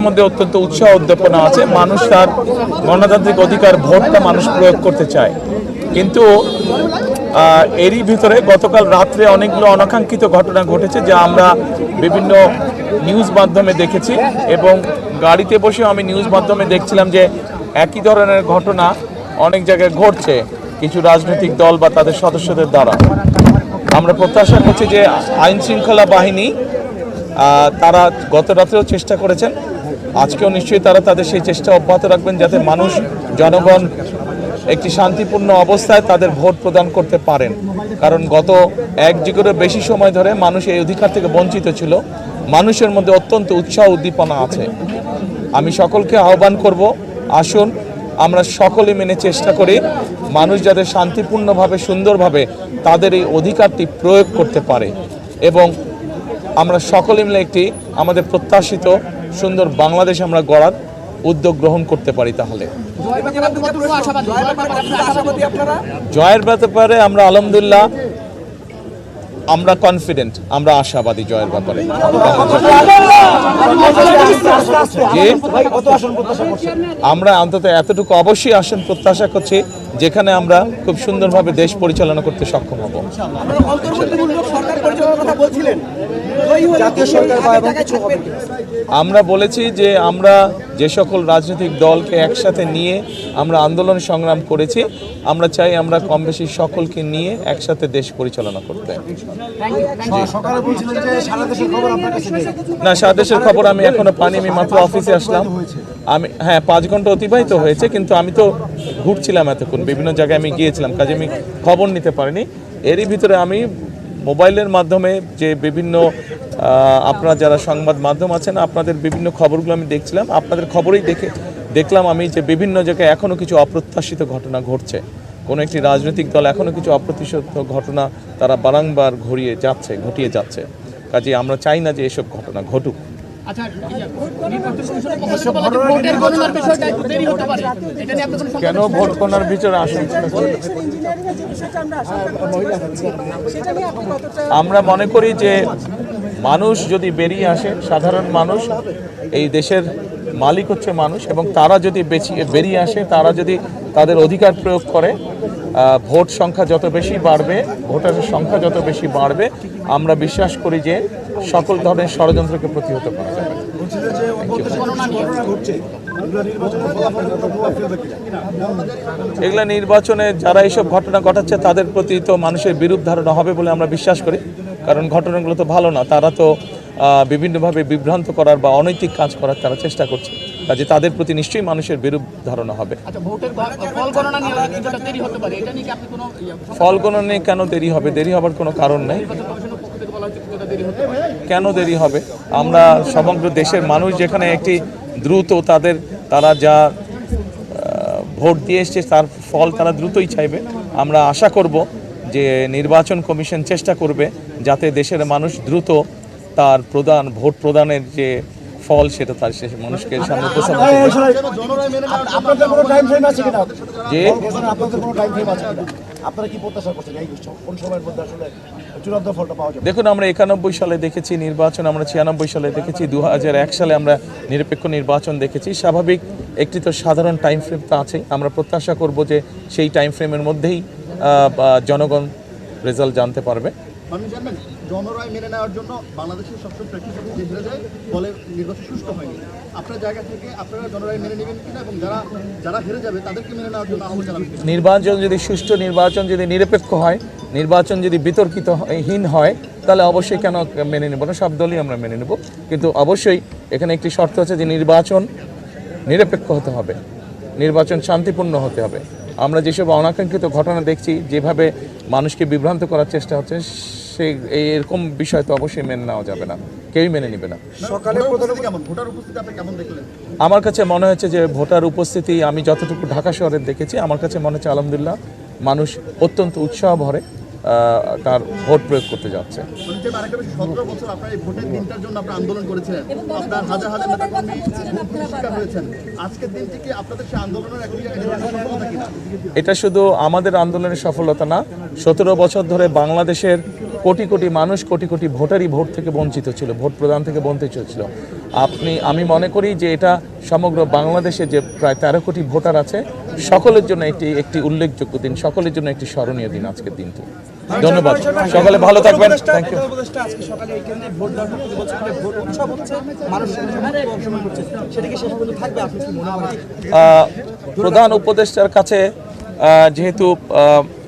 মধ্যে অত্যন্ত উৎসাহ উদ্দীপনা আছে। মানুষ তার গণতান্ত্রিক অধিকার ভোটটা মানুষ প্রয়োগ করতে চায়, কিন্তু এরই ভিতরে গতকাল রাত্রে অনেকগুলো অনাকাঙ্ক্ষিত ঘটনা ঘটেছে যা আমরা বিভিন্ন নিউজ মাধ্যমে দেখেছি, এবং গাড়িতে বসে আমি নিউজ মাধ্যমে দেখছিলাম যে একই ধরনের ঘটনা অনেক জায়গায় ঘটছে কিছু রাজনৈতিক দল বা তাদের সদস্যদের দ্বারা। আমরা প্রত্যাশা করছি যে আইন শৃঙ্খলা বাহিনী তারা গত রাত্রেও চেষ্টা করেছেন, আজকেও নিশ্চয়ই তারা তাদের সেই চেষ্টা অব্যাহত রাখবেন যাতে মানুষ জনগণ একটি শান্তিপূর্ণ অবস্থায় তাদের ভোট প্রদান করতে পারেন। কারণ গত এক যুগেরও বেশি সময় ধরে মানুষ এই অধিকার থেকে বঞ্চিত ছিল। মানুষের মধ্যে অত্যন্ত উৎসাহ উদ্দীপনা আছে। আমি সকলকে আহ্বান করব, আসুন আমরা সকলে মেনে চেষ্টা করি মানুষ যাতে শান্তিপূর্ণভাবে সুন্দরভাবে তাদের এই অধিকারটি প্রয়োগ করতে পারে, এবং আমরা সকলে মিলে একটি আমাদের প্রত্যাশিত সুন্দর বাংলাদেশ আমরা গড়ার উদ্যোগ গ্রহণ করতে পারি। তাহলে জয়ের ব্যাপারে আমরা আলহামদুলিল্লাহ আমরা কনফিডেন্ট, আমরা আশাবাদী জয়ের ব্যাপারে। আমরা অন্তত এতটুকু অবশ্যই আসন প্রত্যাশা করছি যেখানে আমরা খুব সুন্দরভাবে দেশ পরিচালনা করতে সক্ষম হব। আমরা বলেছি যে আমরা যে সকল রাজনৈতিক দলকে একসাথে নিয়ে আমরা আন্দোলন সংগ্রাম করেছি, আমরা চাই আমরা কম বেশি সকলকে নিয়ে একসাথে দেশ পরিচালনা করতে। না, সারা দেশের খবর আমি এখনো পাইনি, আমি মাত্র অফিসে আসলাম। আমি 5 ঘন্টা অতিবাহিত হয়েছে, কিন্তু আমি তো ঘুরছিলাম এতক্ষণ, বিভিন্ন জায়গায় আমি গিয়েছিলাম, কাজে আমি খবর নিতে পারিনি। এরই ভিতরে আমি মোবাইলের মাধ্যমে যে বিভিন্ন আপনারা যারা সংবাদ মাধ্যম আছেন আপনাদের বিভিন্ন খবরগুলো আমি দেখছিলাম, আপনাদের খবরেই দেখলাম আমি যে বিভিন্ন জায়গায় এখনও কিছু অপ্রত্যাশিত ঘটনা ঘটছে। কোনো একটি রাজনৈতিক দল এখনও কিছু অপ্রত্যাশিত ঘটনা তারা বারংবার ঘটিয়ে যাচ্ছে। কাজে আমরা চাই না যে এসব ঘটনা ঘটুক। কেন ভোট গণনার ভিতরে আসেন? আমরা মনে করি যে মানুষ যদি বেরিয়ে আসে, সাধারণ মানুষ, এই দেশের মালিক হচ্ছে মানুষ, এবং তারা যদি বেরিয়ে আসে, তারা যদি তাদের অধিকার প্রয়োগ করে, ভোট সংখ্যা যত বেশি বাড়বে, ভোটারের সংখ্যা যত বেশি বাড়বে, আমরা বিশ্বাস করি যে সকল ধরনের ষড়যন্ত্রকে প্রতিহত করা যাবে। এগুলা নির্বাচনে যারা এইসব ঘটনা ঘটাচ্ছে তাদের প্রতি তো মানুষের বিরূপ ধারণা হবে বলে আমরা বিশ্বাস করি, কারণ ঘটনাগুলো তো ভালো না। তারা তো বিভিন্নভাবে বিভ্রান্ত করার বা অনৈতিক কাজ করার তারা চেষ্টা করছে, কাজে তাদের প্রতি নিশ্চয়ই মানুষের বিরূপ ধারণা হবে। ফল গণনা নিয়ে কেন দেরি হবে? দেরি হবার কোনো কারণ নেই। কেন দেরি হবে? আমরা সমগ্র দেশের মানুষ যেখানে একটি দ্রুত তারা যা ভোট দিয়ে এসছে তার ফল তারা দ্রুতই চাইবে। আমরা আশা করব যে নির্বাচন কমিশন চেষ্টা করবে যাতে দেশের মানুষ দ্রুত তার ভোট প্রদানের যে ফল সেটা তার শেষে মানুষকে সামনে উপস্থাপন করবে। দেখুন, আমরা 91 সালে দেখেছি নির্বাচন, আমরা 96 সালে দেখেছি, 2001 সালে আমরা নিরপেক্ষ নির্বাচন দেখেছি। স্বাভাবিক একটি তো সাধারণ টাইম ফ্রেম তো আছে। আমরা প্রত্যাশা করব যে সেই টাইম ফ্রেমের মধ্যেই জনগণ রেজাল্ট জানতে পারবে। জনরায় মেনে নেওয়ার জন্য বাংলাদেশের সবসময় প্রেক্ষিতে হেরে যায়, বলে নির্বাচন সুষ্ঠু হয়নি। আপনার জায়গা থেকে আপনারা জনরায় মেনে নেবেন কিনা, এবং যারা হেরে যাবে তাদেরকে মেনে নেওয়ার জন্য আহ্বান জানাবেন? নির্বাচন যদি সুষ্ঠু, নির্বাচন যদি নিরপেক্ষ হয়, নির্বাচন যদি বিতর্কিতহীন হয়, তাহলে অবশ্যই কেন মেনে নেব না? সব দলই আমরা মেনে নেব, কিন্তু অবশ্যই এখানে একটি শর্ত আছে যে নির্বাচন নিরপেক্ষ হতে হবে, নির্বাচন শান্তিপূর্ণ হতে হবে। আমরা যেসব অনাকাঙ্ক্ষিত ঘটনা দেখছি, যেভাবে মানুষকে বিভ্রান্ত করার চেষ্টা হচ্ছে, এরকম বিষয় তো অবশ্যই মেনে নেওয়া যাবে না, কেউই মেনে নেবে না। আমার কাছে মনে হচ্ছে যে ভোটার উপস্থিতি আমি যতটুকু ঢাকা শহরে দেখেছি, আমার কাছে মনে হচ্ছে আলহামদুলিল্লাহ মানুষ অত্যন্ত উৎসাহ ভরে তার ভোট প্রয়োগ করতে যাচ্ছে। 17 বছর আপনার এই ভোটের দিনটার জন্য আপনারা আন্দোলন করেছিলেন, আপনার হাজার হাজার নেতাকর্মী শিকার হয়েছেন। আজকের দিনটি কি আপনাদের সেই আন্দোলনের সফলতা কিনা? এটা শুধু আমাদের আন্দোলনের সফলতা না, 17 বছর ধরে বাংলাদেশের কোটি কোটি মানুষ, কোটি কোটি ভোটারই ভোট থেকে বঞ্চিত ছিল, ভোট প্রদান থেকে বঞ্চিত ছিল। আমি মনে করি যে এটা সমগ্র বাংলাদেশে যে প্রায় 13 কোটি ভোটার আছে সকলের জন্য একটি উল্লেখযোগ্য দিন, সকলের জন্য একটি স্মরণীয় দিন আজকের দিনটি। ধন্যবাদ, সকলে ভালো থাকবেন। Thank you. আজকে সকালে এই কেন্দ্রে ভোট দেওয়ার প্রতি বছর করে ভোট উৎসব হচ্ছে, মানুষ অংশগ্রহণ করছে, সেটা কি শেষ পর্যন্ত থাকবে? আপনি কি মনে করেন? প্রধান উপদেষ্টার কাছে যেহেতু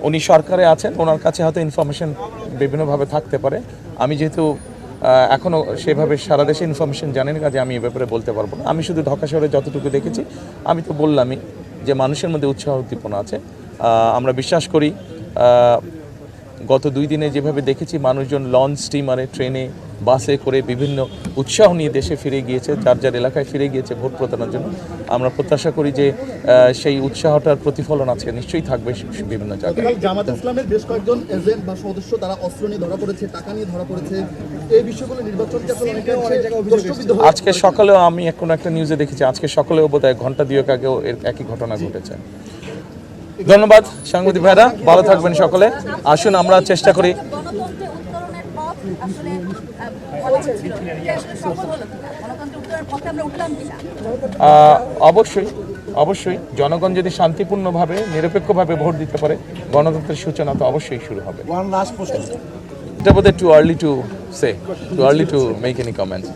উনি সরকারে আছেন, ওনার কাছে হয়তো ইনফরমেশন বিভিন্নভাবে থাকতে পারে। আমি যেহেতু এখনও সেভাবে সারা দেশে ইনফরমেশন জানেন, কাজে আমি এ ব্যাপারে বলতে পারবো না। আমি শুধু ঢাকা শহরে যতটুকু দেখেছি, আমি তো বললামই যে মানুষের মধ্যে উৎসাহ উদ্দীপনা আছে। আমরা বিশ্বাস করি গত 2 দিনে যেভাবে দেখেছি মানুষজন লঞ্চ, স্টিমারে, ট্রেনে, বাসে করে বিভিন্ন উৎসাহ নিয়ে দেশে ফিরে গিয়েছে, যার যার এলাকায় ফিরে গিয়েছে ভোট প্রদানের জন্য। আমরা প্রত্যাশা করি যে সেই উৎসাহটার প্রতিফলন আজকে নিশ্চয়ই থাকবে বিভিন্ন জায়গায়। জামাত ইসলামের বেশ কয়েকজন এজেন্ট বা সদস্য তারা অস্ত্র নিয়ে ধরা পড়েছে, টাকা নিয়ে ধরা পড়েছে, এই বিষয়গুলো নির্বাচনকে আসলে অনেক জায়গায় প্রশ্নবিদ্ধ হয়ে আজকে সকালেও আমি কোনো একটা নিউজে দেখেছি, আজকে সকালেও বোধহয় ঘন্টা 2 আগেও এর একই ঘটনা ঘটেছে। ধন্যবাদ সাংবাদিক ভাইরা, ভালো থাকবেন সকলে। আসুন আমরা চেষ্টা করি। গণতন্ত্রে উত্তরণের পথ আসলে বলা হচ্ছিল, এটা আসলে সফল হলো কিনা? গণতন্ত্রে উত্তরণের পথে আমরা উঠলাম কিনা? অবশ্যই জনগণ যদি শান্তিপূর্ণভাবে, নিরপেক্ষভাবে ভোট দিতে পারে, গণতন্ত্রের সূচনা তো অবশ্যই শুরু হবে। এটা বোধহয় too early to say, too early to make any comments.